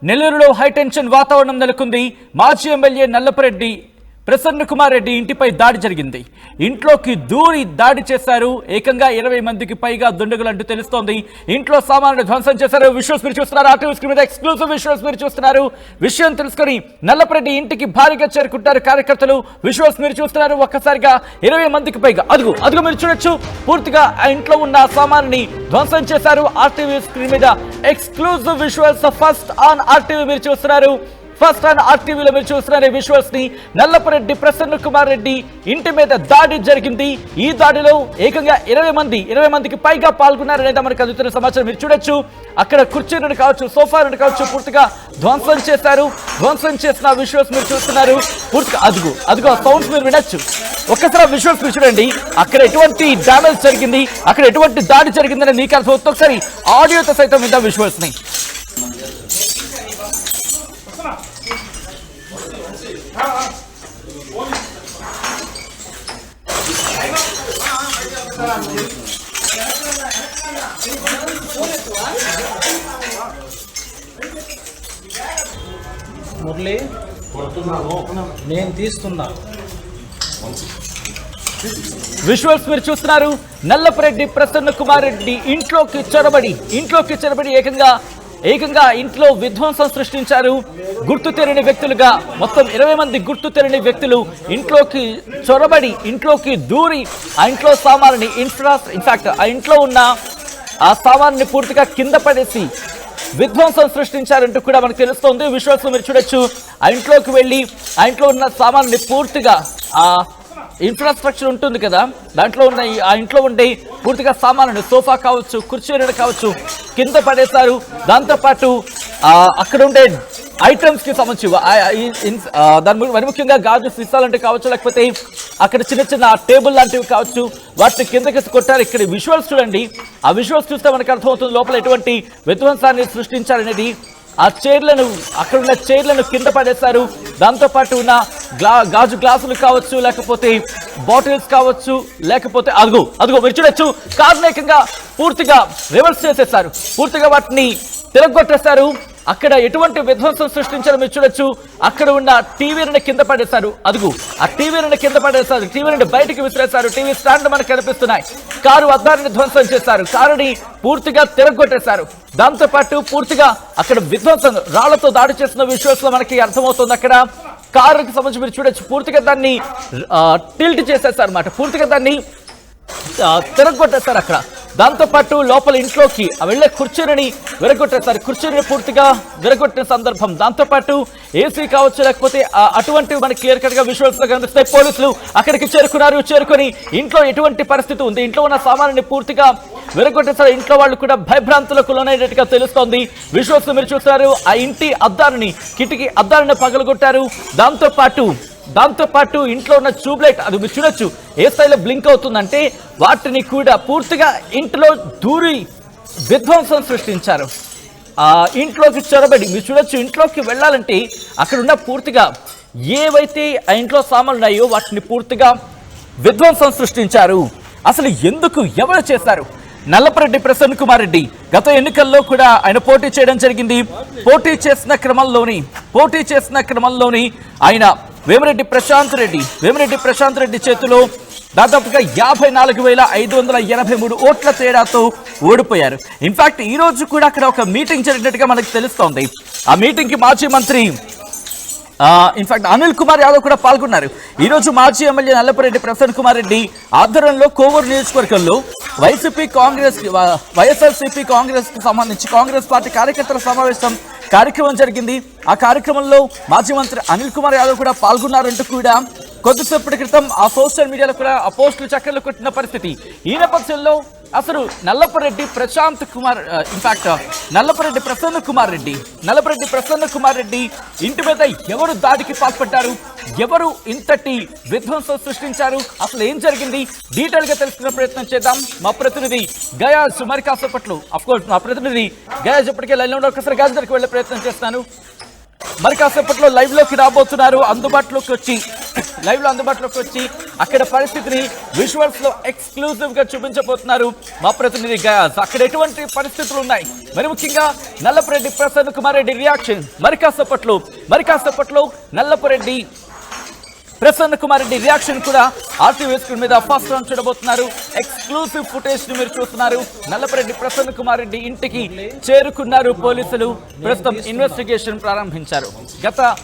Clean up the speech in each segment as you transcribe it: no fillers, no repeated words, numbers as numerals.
నెల్లూరులో హైటెన్షన్ వాతావరణం నెలకొంది. మాజీ ఎమ్మెల్యే నల్లపరెడ్డి ప్రసన్న కుమార్ రెడ్డి ఇంటిపై దాడి జరిగింది. ఇంట్లోకి దూరి దాడి చేశారు. ఏకంగా 20 మందికి పైగా దుండగులు అంటూ తెలుస్తోంది. ఇంట్లో సామాన్లు ధ్వంసం చేశారు. విజువల్స్ మీరు చూస్తున్నారు. ఆర్టీవీ స్క్రీన్ మీద ఎక్స్క్లూజివ్ విజువల్స్ మీరు చూస్తున్నారు. విషయం తెలుసుకొని నల్లపరెడ్డి ఇంటికి భారీగా చేరుకుంటారు కార్యకర్తలు. విజువల్స్ మీరు చూస్తున్నారు. ఒక్కసారిగా 20 మందికి పైగా అదుగు మీరు చూడొచ్చు. పూర్తిగా ఆ ఇంట్లో ఉన్న సామాన్ని ధ్వంసం చేశారు. ఆర్టీవీ స్క్రీన్ మీద exclusive visuals first on RTV మీరు చూస్తున్నారు. ఫస్ట్ ఆన్ ఆర్టీవీలో మీరు చూస్తున్నారు విజువల్స్ ని. నల్లపరెడ్డి ప్రసన్న కుమార్ రెడ్డి ఇంటి మీద దాడి జరిగింది. ఈ దాడిలో ఏకంగా 20 మందికి పైగా పాల్గొన్నారనేది మనకు అందుతున్న సమాచారం. మీరు చూడొచ్చు అక్కడ కుర్చీలను కావచ్చు, సోఫాలను కావచ్చు పూర్తిగా ధ్వంసం చేశారు. ధ్వంసం చేసిన విజువల్స్ మీరు చూస్తున్నారు. పూర్తిగా అదుగు సౌండ్స్ మీరు వినొచ్చు. ఒక్కసారి విజువల్స్ మీరు చూడండి. అక్కడ ఎటువంటి డ్యామేజ్ జరిగింది, అక్కడ ఎటువంటి దాడి జరిగిందని మీకు అర్థమవుతుంది. ఒకసారి ఆడియోతో సైతం విందాం విజువల్స్ ని. మురళి నేను తీస్తున్నా. విజువల్స్ మీరు చూస్తున్నారు. నల్లపరెడ్డి ప్రసన్న కుమార్ రెడ్డి ఇంట్లోకి చొరబడి ఏకంగా ఇంట్లో విధ్వంసం సృష్టించారు. గుర్తు తెలియని వ్యక్తులుగా మొత్తం 20 మంది గుర్తు తెలియని వ్యక్తులు ఇంట్లోకి చొరబడి ఇంట్లోకి దూరి ఆ ఇంట్లో సామాన్ని ఇన్ఫాక్ట్ ఆ ఇంట్లో ఉన్న ఆ సామాన్ని పూర్తిగా కింద పడేసి విధ్వంసం సృష్టించారంటూ కూడా మనకు తెలుస్తోంది. విజువల్స్ మీరు చూడొచ్చు. ఆ ఇంట్లోకి వెళ్ళి ఆ ఇంట్లో ఉన్న సామాన్ని పూర్తిగా ఆ ఇన్ఫ్రాస్ట్రక్చర్ ఉంటుంది కదా, దాంట్లో ఉన్న ఆ ఇంట్లో ఉండే పూర్తిగా సామాన్లు సోఫా కావచ్చు, కుర్చీలు కావచ్చు కింద పడేశారు. దాంతోపాటు అక్కడ ఉండే ఐటమ్స్ కి సంబంధించి దాని మరి ముఖ్యంగా గాజు సీసాలంటే కావచ్చు, లేకపోతే అక్కడ చిన్న టేబుల్ లాంటివి కావచ్చు, వాటిని కిందకి కొట్టారు. ఇక్కడ విజువల్స్ చూడండి. ఆ విజువల్స్ చూస్తే మనకు అర్థమవుతుంది లోపల ఎటువంటి విధ్వంసాన్ని సృష్టించారనేది. ఆ అక్కడ ఉన్న చైర్లను కింద పడేశారు. దాంతోపాటు ఉన్న గాజు గ్లాసులు కావచ్చు, లేకపోతే బాటిల్స్ కావచ్చు, లేకపోతే అదుగో మీరు చూడొచ్చు. కార్మికంగా పూర్తిగా రివర్స్ చేసేసారు. పూర్తిగా వాటిని తిరగొట్టేశారు. అక్కడ ఎటువంటి విధ్వంసం సృష్టించారో మీరు చూడొచ్చు. అక్కడ ఉన్న టీవీని కింద పడేశారు. ఆ టీవీని కింద పడేశారు. టీవీని బయటికి విసిరేశారు. టీవీ స్టాండ్ మనకు కనిపిస్తున్నాయి. కారు అద్దాన్ని ధ్వంసం చేశారు. కారుని పూర్తిగా తిరగొట్టేశారు. దాంతోపాటు పూర్తిగా అక్కడ విధ్వంసం రాళ్లతో దాడి చేసిన విజువల్స్ లో మనకి అర్థమవుతుంది. అక్కడ కారుకి సంబంధించి మీరు చూడొచ్చు. పూర్తిగా దాన్ని టిల్ట్ చేసేసారు అన్నమాట. పూర్తిగా దాన్ని తిరగొట్టేశారు అక్కడ. దాంతోపాటు లోపల ఇంట్లోకి వెళ్ళే కుర్చీని విరగొట్టేశారు. కుర్చీని పూర్తిగా విరగొట్టిన సందర్భం. దాంతోపాటు ఏసీ కావచ్చు, లేకపోతే అటువంటివి మనకి క్లియర్ కట్ గా విజువల్స్ లో కనిపిస్తాయి. పోలీసులు అక్కడికి చేరుకొని ఇంట్లో ఎటువంటి పరిస్థితి ఉంది, ఇంట్లో ఉన్న సామాన్ని పూర్తిగా విరగొట్టేశారు. ఇంట్లో వాళ్ళు కూడా భయభ్రాంతులకు లోనైనట్టుగా తెలుస్తోంది. విజువల్స్ మీరు చూస్తున్నారు. ఆ ఇంటి కిటికీ అద్దాలని పగలగొట్టారు. దాంతోపాటు ఇంట్లో ఉన్న ట్యూబ్లైట్ అది మీరు చూడొచ్చు ఏ స్థాయిలో బ్లింక్ అవుతుందంటే వాటిని కూడా పూర్తిగా ఇంట్లో దూరి విధ్వంసం సృష్టించారు. ఆ ఇంట్లోకి చొరబడి మీరు చూడొచ్చు. ఇంట్లోకి వెళ్ళాలంటే అక్కడ ఉన్న పూర్తిగా ఏవైతే ఆ ఇంట్లో సామాన్లు ఉన్నాయో వాటిని పూర్తిగా విధ్వంసం సృష్టించారు. అసలు ఎందుకు, ఎవరు చేశారు? నల్లపరెడ్డి ప్రసన్న కుమార్ రెడ్డి గత ఎన్నికల్లో కూడా ఆయన పోటీ చేయడం జరిగింది. పోటీ చేసిన క్రమంలోని ఆయన వేమిరెడ్డి ప్రశాంత్ రెడ్డి చేతిలో దాదాపుగా 54,583 ఓట్ల తేడాతో ఓడిపోయారు. ఇన్ఫాక్ట్ ఈ రోజు కూడా అక్కడ ఒక మీటింగ్ జరిగినట్టుగా మనకు తెలుస్తోంది. ఆ మీటింగ్ కి మాజీ మంత్రి ఇన్ఫాక్ట్ అనిల్ కుమార్ యాదవ్ కూడా పాల్గొన్నారు. ఈ రోజు మాజీ ఎమ్మెల్యే నల్లపరెడ్డి ప్రసన్న కుమార్ రెడ్డి ఆధ్వర్యంలో కోవూరు నియోజకవర్గంలో వైఎస్ఆర్సీపీ కాంగ్రెస్ కు సంబంధించి కాంగ్రెస్ పార్టీ కార్యకర్తల కార్యక్రమం జరిగింది. ఆ కార్యక్రమంలో మాజీ మంత్రి అనిల్ కుమార్ యాదవ్ కూడా పాల్గొన్నారంటూ కూడా కొద్దిసేపటి క్రితం ఆ సోషల్ మీడియాలో కూడా ఆ పోస్టులు చక్కర్లు కొట్టిన పరిస్థితి. ఈ నేపథ్యంలో అసలు నల్లపరెడ్డి ప్రసన్న కుమార్ రెడ్డి ఇంటి మీద ఎవరు దాడికి పాల్పడ్డారు, ఎవరు ఇంతటి విధ్వంసం సృష్టించారు, అసలు ఏం జరిగింది డీటెయిల్ గా తెలుసుకునే ప్రయత్నం చేద్దాం. మా ప్రతినిధి గయాజ్ మరి కాసేపట్లో ఇప్పటికే లైన్ లో ఒకసారి గయాజ్ దగ్గరికి వెళ్లే ప్రయత్నం చేస్తాను. మరి కాసేపట్లో లైవ్ లోకి రాబోతున్నారు. అందుబాటులోకి వచ్చి లైవ్ లో అందుబాటులోకి వచ్చి అక్కడ పరిస్థితిని విజువల్స్ లో ఎక్స్క్లూజివ్ గా చూపించబోతున్నారు మా ప్రతినిధి గయాజ్. అక్కడ ఎటువంటి పరిస్థితులు ఉన్నాయి, మరి ముఖ్యంగా నల్లపురెడ్డి ప్రసన్న కుమార్ రెడ్డి రియాక్షన్ మరి కాసేపట్లో నల్లపురెడ్డి ప్రసన్న కుమార్ రెడ్డి రియాక్షన్ కూడా ఆర్టీవీ స్క్రీన్ మీద ఫస్ట్ రౌండ్ చూడబోతున్నారు. ఎక్స్క్లూసివ్ ఫుటేజ్ ని మీరు చూస్తున్నారు. నల్లపురెడ్డి ప్రసన్న కుమార్ రెడ్డి ఇంటికి చేరుకున్నారు పోలీసులు. ప్రస్తుతం ఇన్వెస్టిగేషన్ ప్రారంభించారు. గత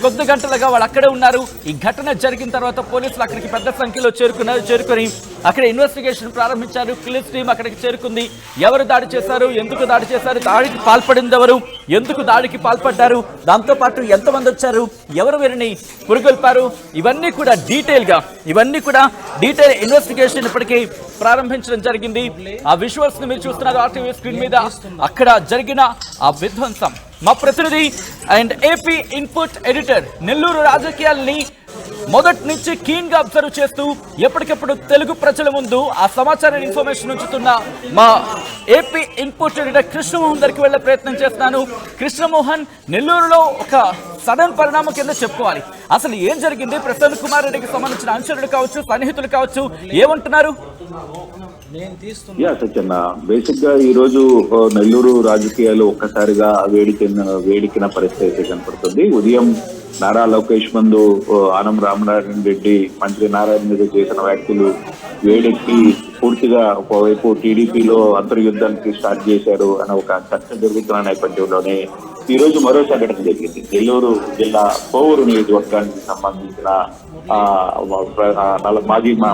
కొద్ది గంటలుగా వాళ్ళు అక్కడే ఉన్నారు. ఈ ఘటన జరిగిన తర్వాత పోలీసులు అక్కడికి పెద్ద సంఖ్యలో చేరుకొని అక్కడ ఇన్వెస్టిగేషన్ ప్రారంభించారు. క్లిస్ టీం అక్కడికి చేరుకుంది. ఎవరు దాడి చేశారు, ఎందుకు దాడి చేశారు, దాడికి పాల్పడింది ఎవరు, ఎందుకు దాడికి పాల్పడ్డారు, దాంతోపాటు ఎంతమంది వచ్చారు, ఎవరు వీరిని పురుగొల్పారు, ఇవన్నీ కూడా డీటెయిల్ ఇన్వెస్టిగేషన్ ఇప్పటికీ ప్రారంభించడం జరిగింది. ఆ విజువల్స్ ని మీరు చూస్తున్నారు ఆర్టీవీ స్క్రీన్ మీద. అక్కడ జరిగిన ఆ విధ్వంసం మా ప్రతినిధి and AP input editor Nellore రాజకీయాల్ని మొదటి నుంచి కీన్ గా అబ్జర్వ్ చేస్తూ ఎప్పటికెప్పుడు తెలుగు ప్రజల ముందు ఆ సమాచారం ఇన్ఫర్మేషన్ ఉంచుతున్న మా ఏపీ ఇన్పుట్ ఎడిటర్ కృష్ణమోహన్ దగ్గరికి వెళ్లే ప్రయత్నం చేస్తున్నాను. కృష్ణమోహన్, నెల్లూరులో ఒక సడన్ పరిణామం కింద చెప్పుకోవాలి. అసలు ఏం జరిగింది? ప్రసన్న కుమార్ రెడ్డికి సంబంధించిన అనుచరులు కావచ్చు, సన్నిహితులు కావచ్చు, ఏమంటున్నారు? సత్యన్న, బేసిక్ గా ఈ రోజు నెల్లూరు రాజకీయాలు ఒక్కసారిగా వేడికిన పరిస్థితి అయితే కనపడుతుంది. ఉదయం నారా లోకేష్ ముందు ఆనం రామనారాయణ రెడ్డి, మంత్రి నారాయణ మీద చేసిన వ్యాఖ్యలు వేడెక్కి పూర్తిగా ఒకవైపు టీడీపీలో అంతర్యుద్ధానికి స్టార్ట్ చేశారు అనే ఒక చర్చ జరుగుతున్న నేపథ్యంలోనే ఈ రోజు మరో సంఘటన జరిగింది. నెల్లూరు జిల్లా కోవూరు నియోజకవర్గానికి సంబంధించిన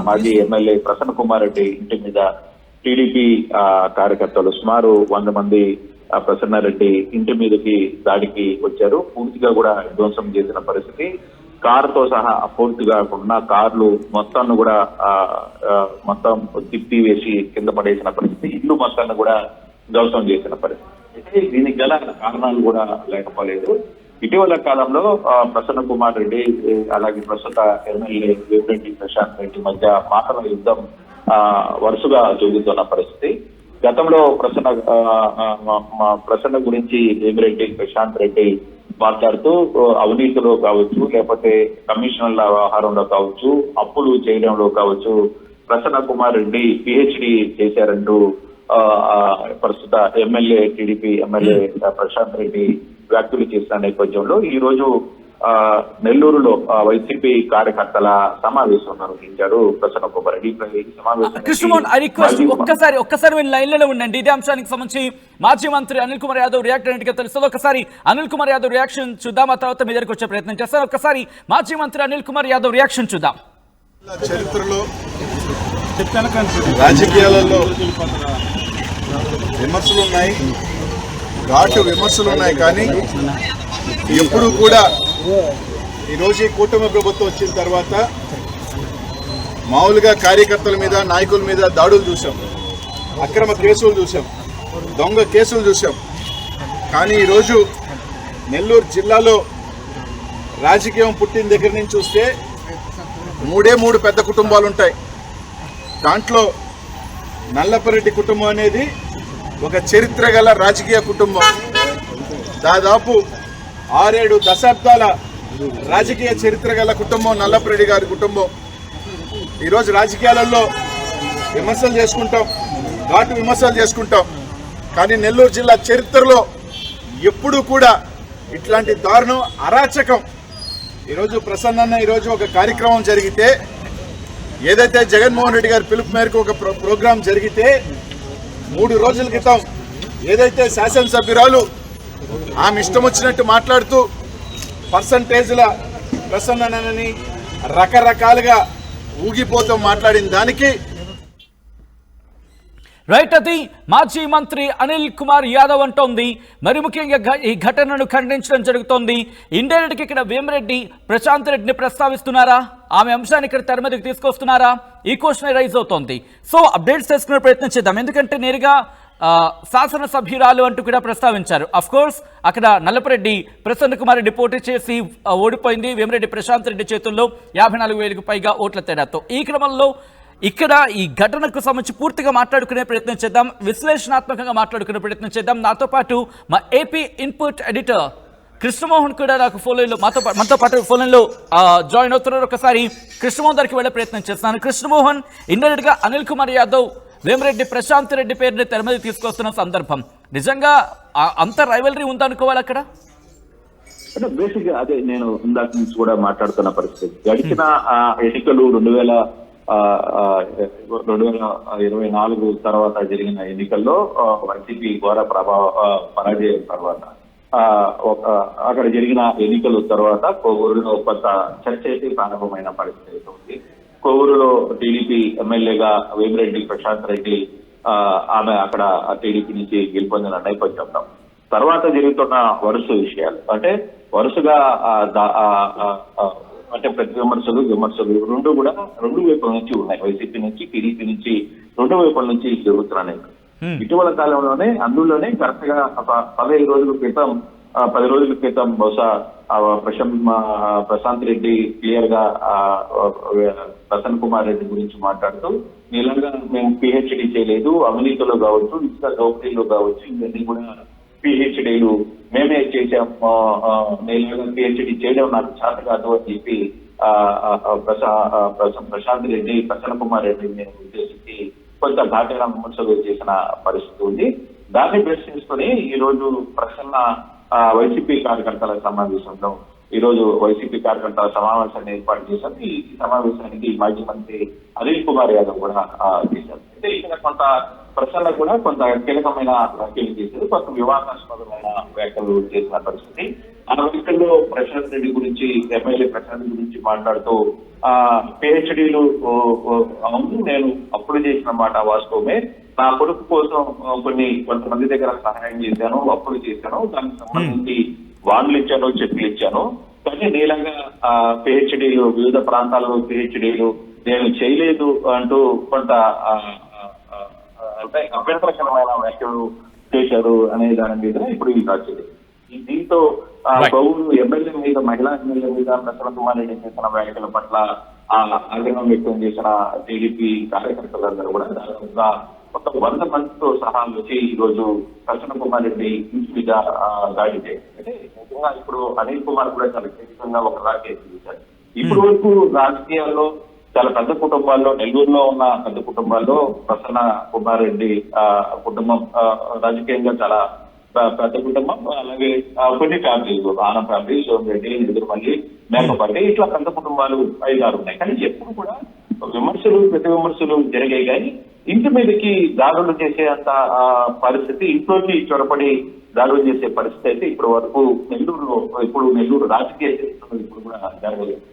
మాజీ ఎమ్మెల్యే ప్రసన్న కుమార్ రెడ్డి ఇంటి మీద టీడీపీ కార్యకర్తలు సుమారు 100 మంది ప్రసన్నారెడ్డి ఇంటి మీదకి దాడికి వచ్చారు. పూర్తిగా కూడా ధ్వంసం చేసిన పరిస్థితి. కారుతో సహా పూర్తిగా ఉన్న కార్లు మొత్తాన్ని కూడా మొత్తం తిప్పి వేసి కింద పడేసిన పరిస్థితి. ఇల్లు మొత్తాన్ని కూడా ధ్వంసం చేసిన పరిస్థితి. దీనికి గల కారణాలు కూడా లేకపోలేదు. ఇటీవల కాలంలో ప్రసన్న కుమార్ రెడ్డి అలాగే ప్రస్తుత ఎమ్మెల్యే వేమిరెడ్డి ప్రశాంత్ రెడ్డి మధ్య మాటల యుద్ధం వరుసగా జరుగుతున్న పరిస్థితి. గతంలో ప్రసన్న గురించి వేమిరెడ్డి ప్రశాంత్ రెడ్డి మాట్లాడుతూ అవినీతిలో కావచ్చు, లేకపోతే కమిషనర్ల వ్యవహారంలో కావచ్చు, అప్పులు చేయడంలో కావచ్చు ప్రసన్న కుమార్ రెడ్డి పిహెచ్డి చేశారంటూ ప్రస్తుత టీడీపీ ఎమ్మెల్యే ప్రశాంత్ రెడ్డి వ్యాఖ్యలు చేసిన నేపథ్యంలో ఈ రోజు నెల్లూరులో వైసీపీ కార్యకర్తల సమావేశం నిర్వహించారు ప్రసన్న కుమార్ రెడ్డి. కృష్ణమోహన్, ఒక్కసారి మీరు లైన్ లోనే ఉండండి. ఇదే అంశానికి సంబంధించి మాజీ మంత్రి అనిల్ కుమార్ యాదవ్ రియాక్ట్ అయినట్టుగా తెలుస్తుంది. ఒకసారి అనిల్ కుమార్ యాదవ్ రియాక్షన్ చూద్దాం, ఆ తర్వాత మీ దగ్గరకు వచ్చే ప్రయత్నం చేస్తారు. ఒకసారి మాజీ మంత్రి అనిల్ కుమార్ యాదవ్ రియాక్షన్ చూద్దాం. చరిత్రలో రాజకీయాలలో విమర్శలు ఉన్నాయి, ఘాటు విమర్శలు ఉన్నాయి, కానీ ఎప్పుడు కూడా ఈరోజు ఈ కూటమి ప్రభుత్వం వచ్చిన తర్వాత మామూలుగా కార్యకర్తల మీద, నాయకుల మీద దాడులు చూసాం, అక్రమ కేసులు చూసాం, దొంగ కేసులు చూసాం. కానీ ఈరోజు నెల్లూరు జిల్లాలో రాజకీయం పుట్టిన దగ్గర నుంచి చూస్తే 3 పెద్ద కుటుంబాలు ఉంటాయి. దాంట్లో నల్లపురెడ్డి కుటుంబం అనేది ఒక చరిత్ర గల రాజకీయ కుటుంబం. దాదాపు 6-7 దశాబ్దాల రాజకీయ చరిత్ర గల కుటుంబం నల్లపురెడ్డి గారి కుటుంబం. ఈరోజు రాజకీయాలలో విమర్శలు చేసుకుంటాం, ఘాటు విమర్శలు చేసుకుంటాం, కానీ నెల్లూరు జిల్లా చరిత్రలో ఎప్పుడూ కూడా ఇట్లాంటి దారుణం, అరాచకం. ఈరోజు ప్రసన్న ఈరోజు ఒక కార్యక్రమం జరిగితే, ఏదైతే జగన్మోహన్ రెడ్డి గారి పిలుపు మేరకు ఒక ప్రోగ్రాం జరిగితే 3 రోజుల క్రితం ఏదైతే శాసనసభ్యురాలు ఆమె ఇష్టం వచ్చినట్టు మాట్లాడుతూ పర్సంటేజ్ల ప్రసన్ననని రకరకాలుగా ఊగిపోతూ మాట్లాడిన దానికి రైట్, అది మాజీ మంత్రి అనిల్ కుమార్ యాదవ్ అంటోంది. మరి ముఖ్యంగా ఈ ఘటనను ఖండించడం జరుగుతోంది. ఇండైరెక్ట్ గా ఇక్కడ వేమిరెడ్డి ప్రశాంత్ రెడ్డిని ప్రస్తావిస్తున్నారా, ఆమె అంశాన్ని ఇక్కడ తెర మీదకి తీసుకొస్తున్నారా, ఈ క్వశ్చన్ రైజ్ అవుతోంది. సో అప్డేట్స్ చేసుకునే ప్రయత్నం చేద్దాం. ఎందుకంటే నేరుగా శాసనసభ్యురాలు అంటూ కూడా ప్రస్తావించారు. అఫ్ కోర్స్ అక్కడ నల్లపురెడ్డి ప్రసన్న కుమార్ రెడ్డి పోటీ చేసి ఓడిపోయింది. వేమిరెడ్డి ప్రశాంత్ రెడ్డి చేతుల్లో 54,000కు పైగా ఓట్ల తేడాతో. ఈ క్రమంలో ఇక్కడ ఈ ఘటనకు సంబంధించి పూర్తిగా మాట్లాడుకునే ప్రయత్నం చేద్దాం, విశ్లేషణాత్మకంగా మాట్లాడుకునే ప్రయత్నం చేద్దాం. నాతో పాటు మా ఏపీ ఇన్పుట్ ఎడిటర్ కృష్ణమోహన్ కూడా నాకు ఫోన్ లైన్లో మనతో పాటు ఫోన్ లైన్లో జాయిన్ అవుతున్నారు. ఒకసారి కృష్ణమోహన్ దగ్గరికి వెళ్ళే ప్రయత్నం చేస్తాను. కృష్ణమోహన్, ఇండైరెక్ట్ గా అనిల్ కుమార్ యాదవ్ వేమిరెడ్డి ప్రశాంత్ రెడ్డి పేరుని తెర మీద తీసుకొస్తున్న సందర్భం, నిజంగా అంత రైవలరీ ఉందనుకోవాలి అక్కడ? అంటే బేసిక్ గా అదే నేను ఇందాక నుంచి కూడా మాట్లాడుతున్న పరిస్థితి. గడిచిన ఎన్నికలు 2024 తర్వాత జరిగిన ఎన్నికల్లో వైసీపీ ఘోర పరాజయం తర్వాత అక్కడ జరిగిన ఎన్నికల తర్వాత కోవూరులో కొంత చర్చ అయితే ప్రారంభమైన పరిస్థితి ఉంది. కోవూరులో టీడీపీ ఎమ్మెల్యేగా వేమిరెడ్డి ప్రశాంత్ రెడ్డి ఆమె అక్కడ టీడీపీ నుంచి గెలుపొందిన నేపథ్యంలో తర్వాత జరుగుతున్న వరుస విషయాలు అంటే వరుసగా అంటే ప్రతి విమర్శలు రెండు కూడా రెండు వైపుల నుంచి ఉన్నాయి. వైసీపీ నుంచి, టీడీపీ నుంచి, రెండు వైపుల నుంచి జరుగుతున్నాయి. ఇటీవల కాలంలోనే అందులోనే కరెక్ట్ గా 10 రోజుల క్రితం బహుశా ప్రశాంత్ రెడ్డి క్లియర్ గా ప్రసన్న కుమార్ రెడ్డి గురించి మాట్లాడుతూ నీలంగా మేము పిహెచ్డి చేయలేదు, అవినీతిలో కావచ్చు, ఇసుక దోపిడీలో కావచ్చు, ఇవన్నీ కూడా పిహెచ్డీలు మేమే చేసాం, నేను పిహెచ్డి చేయడం నాకు చేత కాదు అని చెప్పి ప్రశాంత్ రెడ్డి ప్రసన్న కుమార్ రెడ్డి నేను ఉద్దేశించి కొంత ఘాటైన విమర్శలు చేసిన పరిస్థితి ఉంది. దాన్ని ప్రశ్నించుకొని ఈ రోజు ప్రసన్న వైసీపీ కార్యకర్తల సమావేశంలో వైసీపీ కార్యకర్తల సమావేశాన్ని ఏర్పాటు చేశారు. ఈ సమావేశానికి మాజీ మంత్రి అనిల్ కుమార్ యాదవ్ కూడా చేశారు. అయితే ఇక్కడ కొంత ప్రశ్నలు కూడా కొంత కీలకమైన వ్యాఖ్యలు చేశారు, కొంత వివాదాస్పదమైన వ్యాఖ్యలు చేసిన పరిస్థితి. ఆ వ్యాఖ్యల్లో ప్రశాంత్ రెడ్డి గురించి, ఎమ్మెల్యే ప్రశాంత్ గురించి మాట్లాడుతూ పిహెచ్డీలు అవును నేను అప్పులు చేసిన మాట వాస్తవమే, నా కొడుకు కోసం కొంతమంది దగ్గర సహాయం చేశాను, అప్పులు చేశాను, దానికి సంబంధించి బాండ్లు ఇచ్చాను, చెక్కులు ఇచ్చాను, కానీ నీలంగా పిహెచ్డీలు వివిధ ప్రాంతాల్లో పిహెచ్డీలు నేను చేయలేదు అంటూ కొంత అంటే అభ్యంతరకరమైన వ్యాఖ్యలు చేశారు అనే దాని మీద ఇప్పుడు ఈ రాజ్యం. దీంతో గౌరు ఎమ్మెల్యే మీద, మహిళా ఎమ్మెల్యే మీద ప్రసన్న కుమార్ రెడ్డి చేసిన వ్యాఖ్యల పట్ల ఆగ్రహం వ్యక్తం చేసిన టీడీపీ కార్యకర్తలందరూ కూడా దాదాపుగా 100 మందితో సహా వచ్చి ఈ రోజు ప్రసన్న కుమార్ రెడ్డి ఇంటి మీద దాడి చేయాలి. అంటే నిజంగా ఇప్పుడు అనిల్ కుమార్ కూడా చాలా ఖచ్చితంగా ఒక రాజకీయ చేశారు. ఇప్పటి వరకు రాజకీయాల్లో చాలా పెద్ద కుటుంబాల్లో, నెల్లూరులో ఉన్న పెద్ద కుటుంబాల్లో ప్రసన్న కుమార్ రెడ్డి కుటుంబం రాజకీయంగా చాలా పెద్ద కుటుంబం. అలాగే కొన్ని ఫ్యామిలీలు, ఆన ఫ్యామిలీ, సోమిరెడ్డి, ఎదురుమల్లి, మేకపల్లి, ఇట్లా పెద్ద కుటుంబాలు 5-6 ఉన్నాయి. కానీ ఎప్పుడు కూడా ప్రతి విమర్శలు జరిగాయి, కానీ ఇంటి మీదకి దాడులు చేసే అంత పరిస్థితి, ఇంట్లోకి చొరపడి దాడులు చేసే పరిస్థితి అయితే ఇప్పటి వరకు నెల్లూరు రాజకీయ చరిత్రలో ఇప్పుడు కూడా జరగలేదు.